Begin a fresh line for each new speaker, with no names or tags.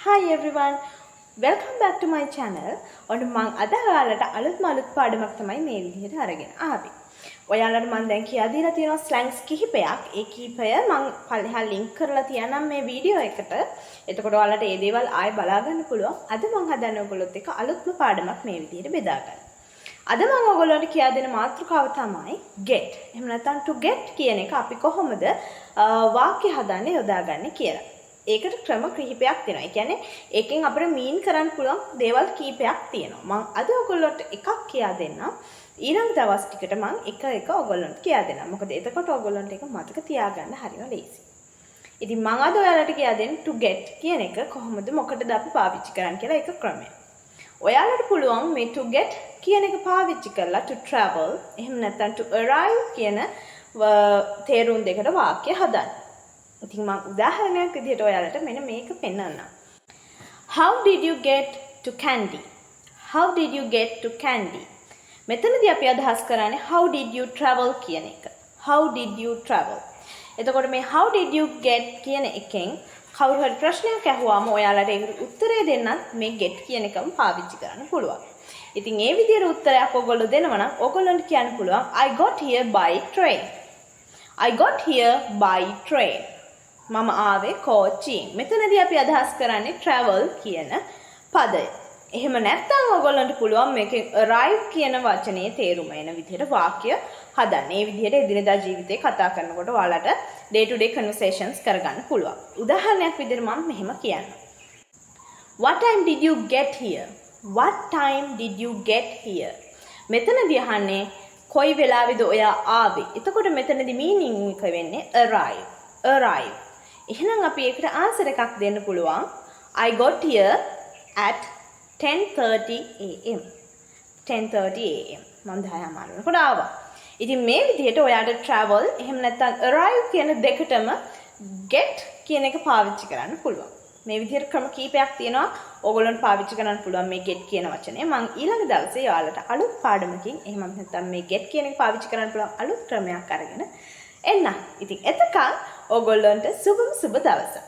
Hi everyone, welcome back to my channel. ඔන්න මම අද ඔයාලට අලුත්ම පාඩමක් තමයි මේ විදිහට අරගෙන ආවේ. ඔයාලට මම දැන් කියලා දීලා තියෙනවා ස්ලැන්ග්ස් කිහිපයක්. ඒ කිහිපය මම පල්ලෙහා ලින්ක් කරලා තියනම් මේ වීඩියෝ එකට. එතකොට ඔයාලට මේ දේවල් ආයෙ බලා ගන්න පුළුවන්. අද මම හදන්නේ ඔයගොල්ලොත් එක්ක අලුත්ම පාඩමක් මේ විදිහට බෙදා ගන්න. අද මම ඔයගොල්ලන්ට කියා දෙන මාතෘකාව තමයි get. එහෙම නැත්නම් to get කියන එක අපි කොහොමද වාක්‍ය හදන්නේ යොදාගන්නේ කියලා. ඒකට ක්‍රම කිහිපයක් තියෙනවා. ඒ කියන්නේ ඒකෙන් අපිට මීන් කරන්න පුළුවන් දේවල් කිහිපයක් තියෙනවා. මම අද ඔයගොල්ලන්ට එකක් කියා දෙන්නම්. ඊළඟ දවස් ටිකට මම එක ඔයගොල්ලන්ට කියා දෙන්නම්. මොකද එතකොට ඔයගොල්ලන්ට ඒක මතක තියාගන්න හරිම ලේසි. ඉතින් මම අද ඔයාලට කියා දෙන්නේ to get කියන එක කොහොමද මොකටද අපි පාවිච්චි කරන්නේ කියලා ඒක ක්‍රමය. ඔයාලට පුළුවන් මේ to get කියන එක පාවිච්චි කරලා to travel එහෙම නැත්නම් to arrive කියන තේරුම් දෙකට වාක්‍ය හදන්න. ඉතින් මම උදාහරණයක් විදිහට ඔයාලට මෙන්න මේක පෙන්නන්නම්. How did you get to Kandy? How did you get to Kandy? මෙතනදී අපි අදහස් කරන්නේ how did you travel කියන එක. How did you travel? එතකොට මේ how did you get කියන එකෙන් කවුරු හරි ප්‍රශ්නයක් අහුවාම ඔයාලට ඒකට උත්තරය දෙන්නත් මේ get කියන එකම පාවිච්චි කරන්න පුළුවන්. ඉතින් මේ විදිහට උත්තරයක් ඔයගොල්ලෝ දෙනවා නම් ඔයගොල්ලන්ට කියන්න පුළුවන් I got here by train. I got here by train. මම ආවේ කෝච්චියෙන්. මෙතනදී අපි අදහස් කරන්නේ travel කියන පදය. එහෙම නැත්නම් ඔයගොල්ලන්ට පුළුවන් මේකේ arrive කියන වචනේ තේරුම එන විදිහට වාක්‍ය හදන්න. මේ විදිහට එදිනෙදා ජීවිතේ කතා කරනකොට ඔයාලට day to day conversations කරගන්න පුළුවන්. උදාහරණයක් විදිහට මම මෙහෙම කියන්නම්. What time did you get here? What time did you get here? මෙතනදී අහන්නේ කොයි වෙලාවෙද ඔයා ආවේ? එතකොට මෙතනදී meaning එක වෙන්නේ arrive. Arrive. එහෙනම් අපි ඒකට ආන්සර් එකක් දෙන්න පුළුවන්. I got here at 10:30 am. 10:30 am. මම 10:00 වෙනකොට ආවා. ඉතින් මේ විදිහට ඔයාට travel එහෙම නැත්නම් arrive කියන දෙකටම get කියන එක පාවිච්චි කරන්න පුළුවන්. මේ විදිහට ක්‍රම කීපයක් තියෙනවා. ඕගොල්ලන්ට පාවිච්චි කරන්න පුළුවන් මේ get කියන වචනේ. මම ඊළඟ දවසේ ඔයාලට අලුත් පාඩමකින් එහෙම නැත්නම් මේ get කියන එක පාවිච්චි කරන්න පුළුවන් අලුත් ක්‍රමයක් අරගෙන එන්න. ඉතින් එතකන් ඕගොල්ලන්ට සුබ දවසක්.